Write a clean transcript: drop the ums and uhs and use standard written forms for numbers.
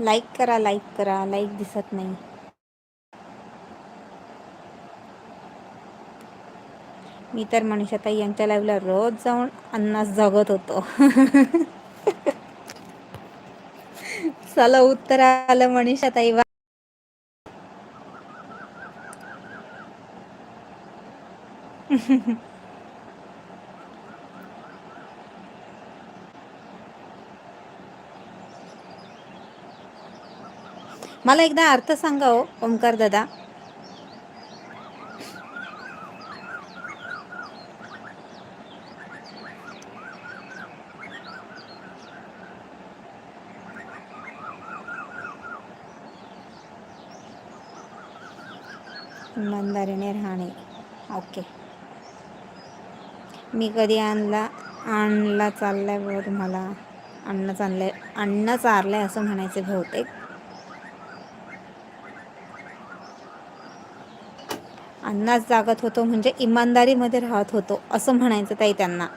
Like करा, like करा. Like दिसत नाही. मी तर मनीषाताई यांच्या लाईव्हला रोज जाऊन अन्नास जगत होतो. चला उत्तर आलं मनीषाताई. मला एकदा अर्थ सांगा हो ओमकार दादा. इमानदारीने राहणे. ओके. मी कधी आणला चाललाय बघ तुम्हाला. अन्न चारलंय असं म्हणायचं बहुतेक. अन्नाच जागत होतो म्हणजे इमानदारीमध्ये राहत होतो असं म्हणायचं ताई त्यांना.